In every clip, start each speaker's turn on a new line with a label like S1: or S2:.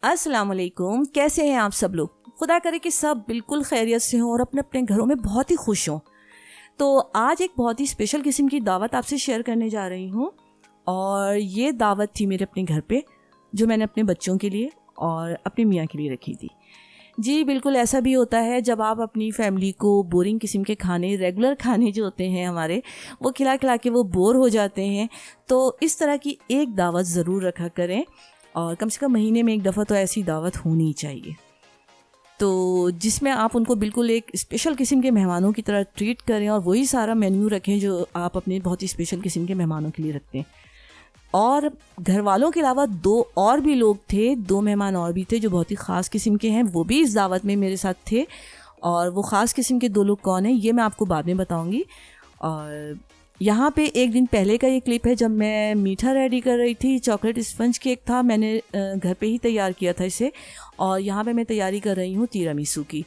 S1: अस्सलाम वालेकुम। कैसे हैं आप सब लोग? खुदा करे कि सब बिल्कुल खैरियत से हों और अपने अपने घरों में बहुत ही खुश हों। तो आज एक बहुत ही स्पेशल किस्म की दावत आपसे शेयर करने जा रही हूँ और ये दावत थी मेरे अपने घर पे, जो मैंने अपने बच्चों के लिए और अपने मियाँ के लिए रखी थी। जी बिल्कुल, ऐसा भी होता है जब आप अपनी फैमिली को बोरिंग किस्म के खाने, रेगुलर खाने जो होते हैं हमारे, वो खिला खिला के वो बोर हो जाते हैं। तो इस तरह की एक दावत ज़रूर रखा करें और कम से कम महीने में एक दफ़ा तो ऐसी दावत होनी चाहिए, तो जिसमें आप उनको बिल्कुल एक स्पेशल किस्म के मेहमानों की तरह ट्रीट करें और वही सारा मेन्यू रखें जो आप अपने बहुत ही स्पेशल किस्म के मेहमानों के लिए रखते हैं। और घर वालों के अलावा 2 और भी लोग थे, 2 मेहमान और भी थे जो बहुत ही ख़ास किस्म के हैं, वो भी इस दावत में मेरे साथ थे। और वो ख़ास किस्म के 2 लोग कौन हैं ये मैं आपको बाद में बताऊंगी। और यहाँ पे एक दिन पहले का ये क्लिप है जब मैं मीठा रेडी कर रही थी। चॉकलेट स्पंज केक था, मैंने घर पे ही तैयार किया था इसे। और यहाँ पे मैं तैयारी कर रही हूँ तिरामिसू की।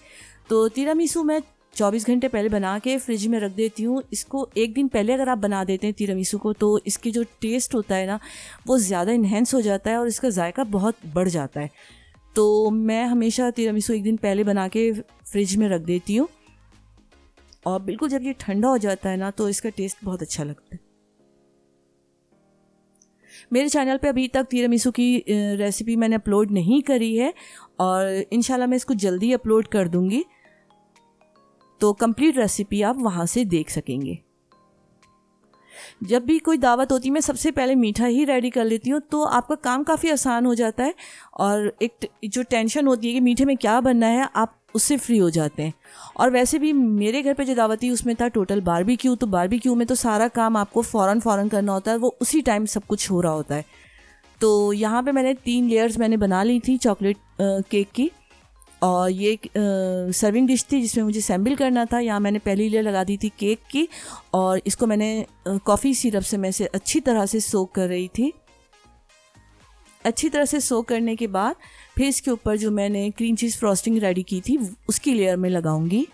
S1: तो तिरामिसू मैं 24 घंटे पहले बना के फ्रिज में रख देती हूँ। इसको एक दिन पहले अगर आप बना देते हैं तिरामिसू को, तो इसकी जो टेस्ट होता है ना, वो ज़्यादा इन्हेंस हो जाता है और इसका जायका बहुत बढ़ जाता है। तो मैं हमेशा तिरामिसू एक दिन पहले बना के फ्रिज में रख देती हूँ और बिल्कुल जब ये ठंडा हो जाता है ना, तो इसका टेस्ट बहुत अच्छा लगता है। मेरे चैनल पे अभी तक तिरामिसू की रेसिपी मैंने अपलोड नहीं करी है और इंशाल्लाह मैं इसको जल्दी अपलोड कर दूँगी, तो कंप्लीट रेसिपी आप वहाँ से देख सकेंगे। जब भी कोई दावत होती है मैं सबसे पहले मीठा ही रेडी कर लेती हूँ, तो आपका काम काफ़ी आसान हो जाता है और एक जो टेंशन होती है कि मीठे में क्या बनना है, आप उससे फ्री हो जाते हैं। और वैसे भी मेरे घर पे जो दावत थी उसमें था टोटल बारबेक्यू, तो बारबेक्यू में तो सारा काम आपको फ़ौरन करना होता है, वो उसी टाइम सब कुछ हो रहा होता है। तो यहाँ पे मैंने 3 लेयर्स मैंने बना ली थी चॉकलेट केक की। और ये सर्विंग डिश थी जिसमें मुझे सैम्बल करना था। यहाँ मैंने पहली लेयर लगा दी थी केक की और इसको मैंने कॉफ़ी सिरप से मैं इसे अच्छी तरह से सोक कर रही थी। अच्छी तरह से सोक करने के बाद फिर इसके ऊपर जो मैंने क्रीम चीज़ फ्रॉस्टिंग रेडी की थी उसकी लेयर में लगाऊंगी।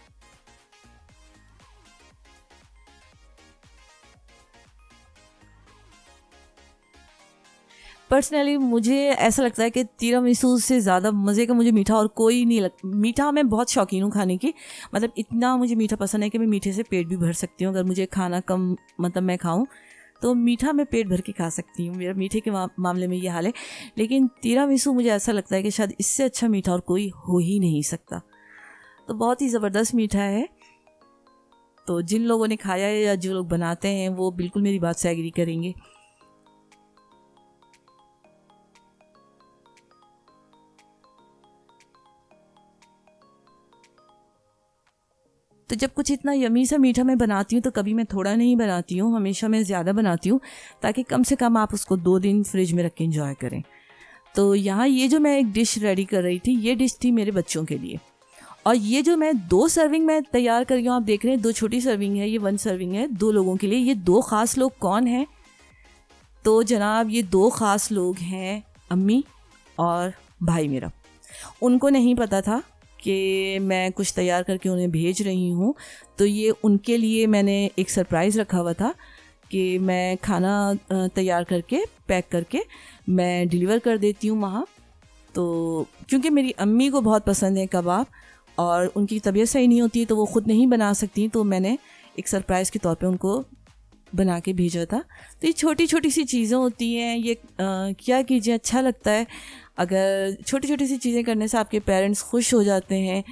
S1: पर्सनली मुझे ऐसा लगता है कि तिरामिसू से ज़्यादा मज़े का मुझे मीठा और कोई नहीं लगता। मीठा मैं बहुत शौकीन हूँ खाने की, मतलब इतना मुझे मीठा पसंद है कि मैं मीठे से पेट भी भर सकती हूँ। अगर मुझे खाना कम मतलब मैं खाऊँ तो मीठा मैं पेट भर के खा सकती हूँ। मेरा मीठे के मामले में ये हाल है। लेकिन तिरामिसू मुझे ऐसा लगता है कि शायद इससे अच्छा मीठा और कोई हो ही नहीं सकता। तो बहुत ही ज़बरदस्त मीठा है। तो जिन लोगों ने खाया है या जो लोग बनाते हैं वो बिल्कुल मेरी बात से एग्री करेंगे। तो जब कुछ इतना यमी सा मीठा मैं बनाती हूँ तो कभी मैं थोड़ा नहीं बनाती हूँ, हमेशा मैं ज़्यादा बनाती हूँ ताकि कम से कम आप उसको 2 दिन फ्रिज में रख के एंजॉय करें। तो यहाँ ये जो मैं एक डिश रेडी कर रही थी, ये डिश थी मेरे बच्चों के लिए। और ये जो मैं 2 सर्विंग में तैयार कर रही हूँ, आप देख रहे हैं 2 छोटी सर्विंग है, ये 1 सर्विंग है 2 लोगों के लिए। ये 2 ख़ास लोग कौन हैं? तो जनाब ये 2 ख़ास लोग हैं अम्मी और भाई मेरा। उनको नहीं पता था कि मैं कुछ तैयार करके उन्हें भेज रही हूँ, तो ये उनके लिए मैंने एक सरप्राइज़ रखा हुआ था कि मैं खाना तैयार करके पैक करके मैं डिलीवर कर देती हूँ वहाँ। तो क्योंकि मेरी अम्मी को बहुत पसंद है कबाब और उनकी तबीयत सही नहीं होती है तो वो ख़ुद नहीं बना सकती, तो मैंने एक सरप्राइज़ के तौर पे उनको बना के भेजा था। तो ये छोटी छोटी सी चीज़ें होती हैं, ये क्या कीजिए, अच्छा लगता है। अगर छोटी छोटी सी चीज़ें करने से आपके पेरेंट्स खुश हो जाते हैं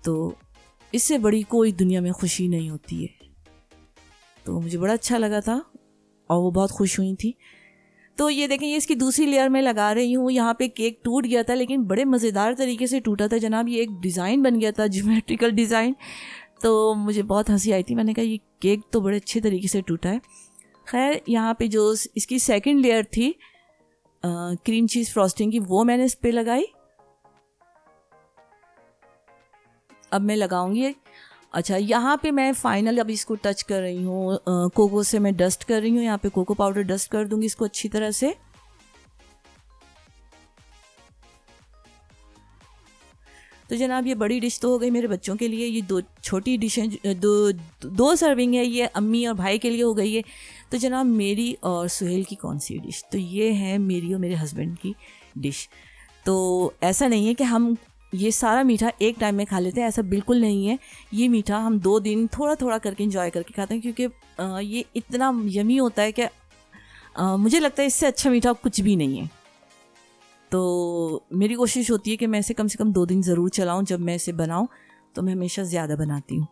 S1: तो इससे बड़ी कोई दुनिया में खुशी नहीं होती है। तो मुझे बड़ा अच्छा लगा था और वो बहुत खुश हुई थी। तो ये देखें, ये इसकी दूसरी लेयर में लगा रही हूँ। यहाँ पे केक टूट गया था लेकिन बड़े मज़ेदार तरीके से टूटा था जनाब। ये एक डिज़ाइन बन गया था, ज्योमेट्रिकल डिज़ाइन। तो मुझे बहुत हंसी आई थी। मैंने कहा ये केक तो बड़े अच्छे तरीके से टूटा है। खैर, यहाँ पे जो इसकी सेकंड लेयर थी क्रीम चीज़ फ्रॉस्टिंग की, वो मैंने इस पे लगाई। अब मैं लगाऊंगी। अच्छा, यहाँ पे मैं फाइनल अब इसको टच कर रही हूँ, कोको से मैं डस्ट कर रही हूँ। यहाँ पे कोको पाउडर डस्ट कर दूंगी इसको अच्छी तरह से। तो जनाब ये बड़ी डिश तो हो गई मेरे बच्चों के लिए। ये 2 छोटी डिशें, दो सर्विंग है, ये अम्मी और भाई के लिए हो गई है। तो जनाब मेरी और सुहेल की कौन सी डिश? तो ये है मेरी और मेरे हस्बैंड की डिश। तो ऐसा नहीं है कि हम ये सारा मीठा एक टाइम में खा लेते हैं, ऐसा बिल्कुल नहीं है। ये मीठा हम 2 दिन थोड़ा थोड़ा करके इंजॉय करके खाते हैं, क्योंकि ये इतना यमी होता है कि मुझे लगता है इससे अच्छा मीठा कुछ भी नहीं है। तो मेरी कोशिश होती है कि मैं इसे कम से कम 2 दिन ज़रूर चलाऊं। जब मैं इसे बनाऊं तो मैं हमेशा ज़्यादा बनाती हूँ।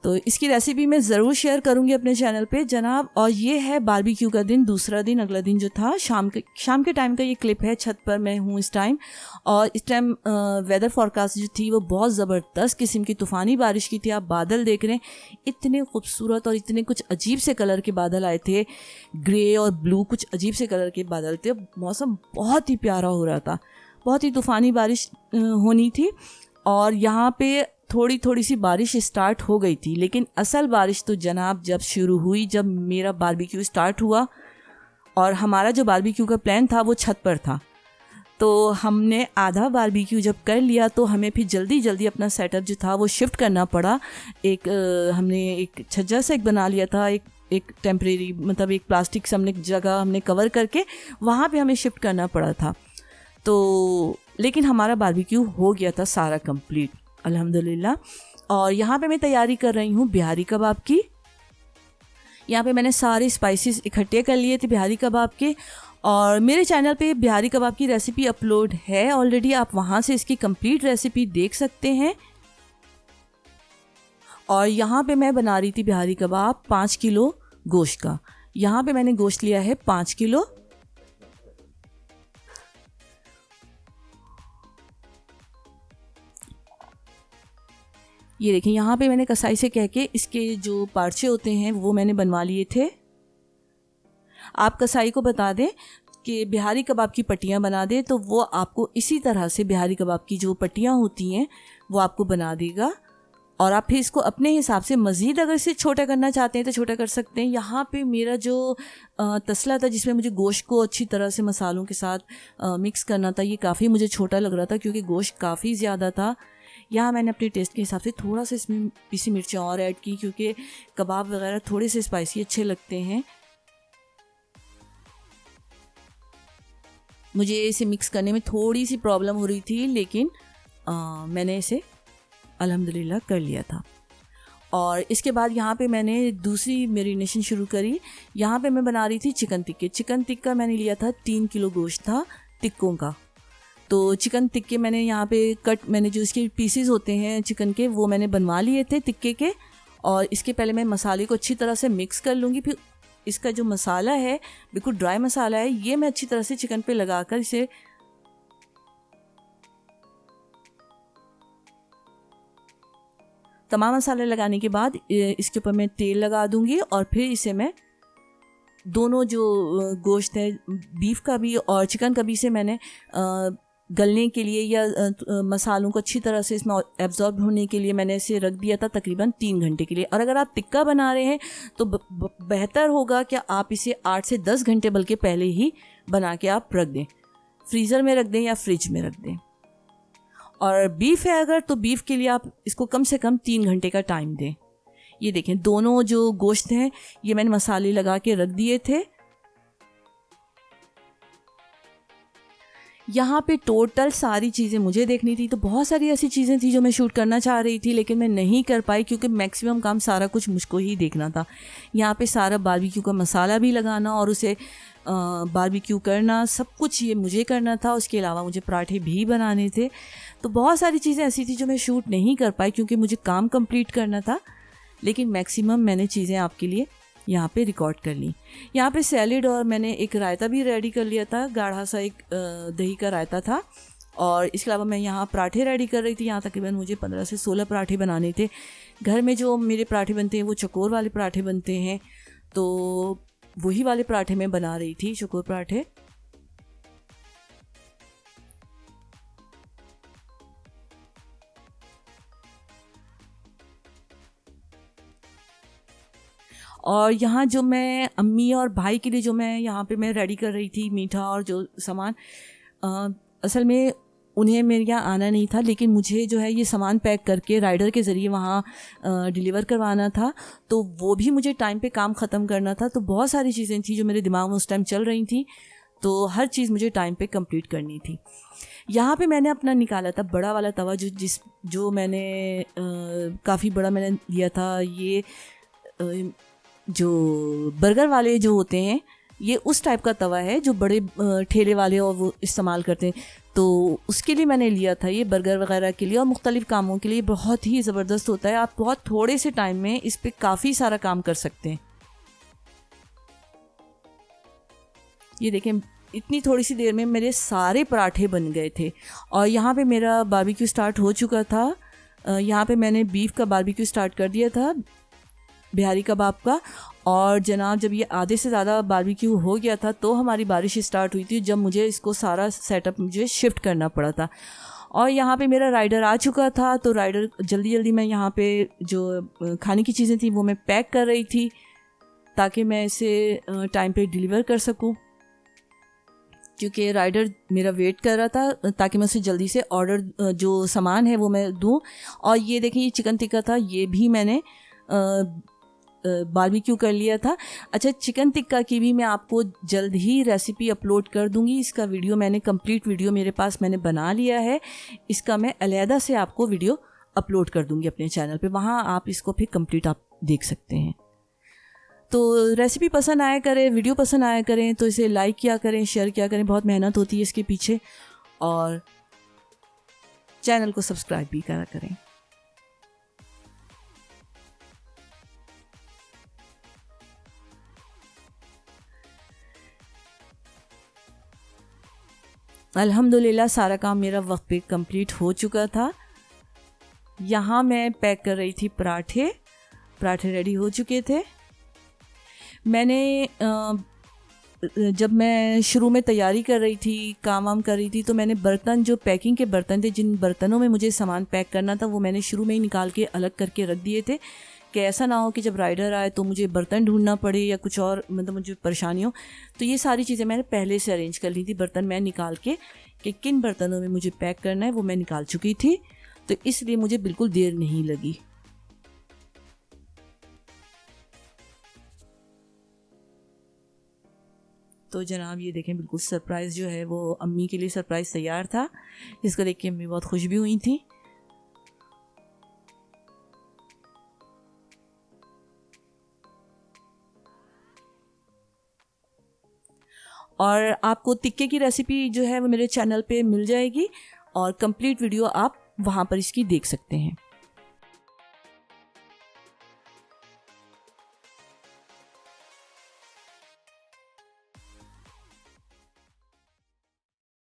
S1: तो इसकी रेसिपी मैं ज़रूर शेयर करूँगी अपने चैनल पे जनाब। और ये है बारबेक्यू का दिन, दूसरा दिन। अगला दिन जो था शाम के टाइम का ये क्लिप है। छत पर मैं हूँ इस टाइम, और इस टाइम वेदर फॉरकास्ट जो थी वो बहुत ज़बरदस्त किस्म की तूफ़ानी बारिश की थी। आप बादल देख रहे हैं, इतने खूबसूरत और इतने कुछ अजीब से कलर के बादल आए थे, ग्रे और ब्लू, कुछ अजीब से कलर के बादल थे। मौसम बहुत ही प्यारा हो रहा था, बहुत ही तूफ़ानी बारिश होनी थी। और यहाँ पे थोड़ी थोड़ी सी बारिश स्टार्ट हो गई थी, लेकिन असल बारिश तो जनाब जब शुरू हुई, जब मेरा बारबेक्यू स्टार्ट हुआ। और हमारा जो बारबेक्यू का प्लान था वो छत पर था, तो हमने आधा बारबेक्यू जब कर लिया तो हमें फिर जल्दी जल्दी अपना सेटअप जो था वो शिफ्ट करना पड़ा। हमने एक छज्जा सा एक बना लिया था, एक टेम्परेरी, मतलब एक प्लास्टिक से हमने जगह हमने कवर करके वहाँ पे हमें शिफ्ट करना पड़ा था। तो लेकिन हमारा बारबेक्यू हो गया था सारा कंप्लीट, अल्हम्दुलिल्लाह। और यहाँ पे मैं तैयारी कर रही हूँ बिहारी कबाब की। यहाँ पे मैंने सारे स्पाइसेस इकट्ठे कर लिए थे बिहारी कबाब के, और मेरे चैनल पे बिहारी कबाब की रेसिपी अपलोड है ऑलरेडी, आप वहाँ से इसकी कंप्लीट रेसिपी देख सकते हैं। और यहाँ पे मैं बना रही थी बिहारी कबाब 5 किलो गोश्त का। यहाँ पे मैंने गोश्त लिया है 5 किलो। ये देखिए, यहाँ पे मैंने कसाई से कह के इसके जो पार्चे होते हैं वो मैंने बनवा लिए थे। आप कसाई को बता दें कि बिहारी कबाब की पट्टियाँ बना दे, तो वो आपको इसी तरह से बिहारी कबाब की जो पट्टियाँ होती हैं वो आपको बना देगा। और आप फिर इसको अपने हिसाब से मज़ीद अगर इसे छोटा करना चाहते हैं तो छोटा कर सकते हैं। यहाँ पे मेरा जो तसला था जिसमें मुझे गोश्त को अच्छी तरह से मसालों के साथ मिक्स करना था, ये काफ़ी मुझे छोटा लग रहा था क्योंकि गोश्त काफ़ी ज़्यादा था। यहाँ मैंने अपने टेस्ट के हिसाब से थोड़ा सा इसमें पीसी मिर्चें और ऐड की, क्योंकि कबाब वगैरह थोड़े से स्पाइसी अच्छे लगते हैं। मुझे इसे मिक्स करने में थोड़ी सी प्रॉब्लम हो रही थी, लेकिन मैंने इसे अल्हम्दुलिल्लाह कर लिया था। और इसके बाद यहाँ पे मैंने दूसरी मैरिनेशन शुरू करी। यहाँ पे मैं बना रही थी चिकन टिक्के। चिकन टिक्का मैंने लिया था 3 किलो गोश्त था टिक्कों का। तो चिकन टिक्के मैंने यहाँ पे मैंने जो इसके पीसेस होते हैं चिकन के वो मैंने बनवा लिए थे टिक्के के। और इसके पहले मैं मसाले को अच्छी तरह से मिक्स कर लूँगी। फिर इसका जो मसाला है बिल्कुल ड्राई मसाला है, ये मैं अच्छी तरह से चिकन पे लगाकर इसे तमाम मसाले लगाने के बाद इसके ऊपर मैं तेल लगा दूंगी। और फिर इसे मैं दोनों जो गोश्त है बीफ का भी और चिकन का भी, इसे मैंने गलने के लिए या मसालों को अच्छी तरह से इसमें एब्जॉर्ब होने के लिए मैंने इसे रख दिया था तकरीबन 3 घंटे के लिए। और अगर आप टिक्का बना रहे हैं तो बेहतर होगा कि आप इसे 8 से 10 घंटे बल्कि पहले ही बना के आप रख दें, फ्रीज़र में रख दें या फ्रिज में रख दें। और बीफ है अगर, तो बीफ के लिए आप इसको कम से कम 3 घंटे का टाइम दें। ये देखें, दोनों जो गोश्त हैं ये मैंने मसाले लगा के रख दिए थे। यहाँ पे टोटल सारी चीज़ें मुझे देखनी थी, तो बहुत सारी ऐसी चीज़ें थी जो मैं शूट करना चाह रही थी लेकिन मैं नहीं कर पाई क्योंकि मैक्सिमम काम सारा कुछ मुझको ही देखना था। यहाँ पे सारा बारबेक्यू का मसाला भी लगाना और उसे बारबेक्यू करना, सब कुछ ये मुझे करना था। उसके अलावा मुझे पराठे भी बनाने थे। तो बहुत सारी चीज़ें ऐसी थी जो मैं शूट नहीं कर पाई क्योंकि मुझे काम कंप्लीट करना था, लेकिन मैक्सिमम मैंने चीज़ें आपके लिए यहाँ पे रिकॉर्ड कर ली। यहाँ पे सैलेड और मैंने एक रायता भी रेडी कर लिया था, गाढ़ा सा एक दही का रायता था। और इसके अलावा मैं यहाँ पराठे रेडी कर रही थी। यहाँ तकरीबन मुझे 15 से 16 पराठे बनाने थे। घर में जो मेरे पराठे बनते हैं वो चकोर वाले पराठे बनते हैं, तो वही वाले पराठे मैं बना रही थी, चकोर पराठे। और यहाँ जो मैं अम्मी और भाई के लिए जो मैं यहाँ पे मैं रेडी कर रही थी मीठा और जो सामान, असल में उन्हें मेरे यहाँ आना नहीं था, लेकिन मुझे जो है ये सामान पैक करके राइडर के ज़रिए वहाँ डिलीवर करवाना था, तो वो भी मुझे टाइम पे काम ख़त्म करना था। तो बहुत सारी चीज़ें थी जो मेरे दिमाग में उस टाइम चल रही थी। तो हर चीज़ मुझे टाइम पे कंप्लीट करनी थी। यहाँ पे मैंने अपना निकाला था बड़ा वाला तवा, जो मैंने काफ़ी बड़ा मैंने लिया था। ये जो बर्गर वाले जो होते हैं, ये उस टाइप का तवा है जो बड़े ठेले वाले और वो इस्तेमाल करते हैं। तो उसके लिए मैंने लिया था ये बर्गर वगैरह के लिए और मुख्तलिफ़ कामों के लिए। बहुत ही ज़बरदस्त होता है, आप बहुत थोड़े से टाइम में इस पर काफ़ी सारा काम कर सकते हैं। ये देखें, इतनी थोड़ी सी देर में मेरे सारे पराठे बन गए थे। और यहाँ पे मेरा बारबेक्यू स्टार्ट हो चुका था। यहाँ पे मैंने बीफ का बारबेक्यू स्टार्ट कर दिया था, बिहारी कबाब का। और जनाब, जब ये आधे से ज़्यादा बारबेक्यू हो गया था तो हमारी बारिश स्टार्ट हुई थी, जब मुझे इसको सारा सेटअप मुझे शिफ्ट करना पड़ा था। और यहाँ पे मेरा राइडर आ चुका था, तो राइडर जल्दी जल्दी मैं यहाँ पे जो खाने की चीज़ें थी वो मैं पैक कर रही थी ताकि मैं इसे टाइम पे डिलीवर कर सकूँ, क्योंकि राइडर मेरा वेट कर रहा था ताकि मैं उसे जल्दी से ऑर्डर जो सामान है वो मैं दूँ। और ये देखिए, ये चिकन टिक्का था, ये भी मैंने बारबेक्यू कर लिया था। अच्छा, चिकन टिक्का की भी मैं आपको जल्द ही रेसिपी अपलोड कर दूंगी। इसका वीडियो मैंने कंप्लीट वीडियो मेरे पास मैंने बना लिया है, इसका मैं अलहदा से आपको वीडियो अपलोड कर दूंगी अपने चैनल पे, वहाँ आप इसको फिर कंप्लीट आप देख सकते हैं। तो रेसिपी पसंद आया करें, वीडियो पसंद आया करें तो इसे लाइक किया करें, शेयर किया करें, बहुत मेहनत होती है इसके पीछे। और चैनल को सब्सक्राइब भी करा करें। अल्हम्दुलिल्लाह सारा काम मेरा वक्त पे कंप्लीट हो चुका था। यहाँ मैं पैक कर रही थी पराठे रेडी हो चुके थे। मैंने जब मैं शुरू में तैयारी कर रही थी, काम वाम कर रही थी, तो मैंने बर्तन, जो पैकिंग के बर्तन थे, जिन बर्तनों में मुझे सामान पैक करना था, वो मैंने शुरू में ही निकाल के अलग करके रख दिए थे कि ऐसा ना हो कि जब राइडर आए तो मुझे बर्तन ढूंढना पड़े या कुछ और, मतलब मुझे परेशानी हो। तो ये सारी चीज़ें मैंने पहले से अरेंज कर ली थी। बर्तन मैं निकाल के कि किन बर्तनों में मुझे पैक करना है वो मैं निकाल चुकी थी, तो इसलिए मुझे बिल्कुल देर नहीं लगी। तो जनाब, ये देखें, बिल्कुल सरप्राइज़ जो है वो अम्मी के लिए सरप्राइज़ तैयार था, जिसको देख के अम्मी बहुत खुश भी हुई थी। और आपको टिक्के की रेसिपी जो है वो मेरे चैनल पे मिल जाएगी और कंप्लीट वीडियो आप वहाँ पर इसकी देख सकते हैं।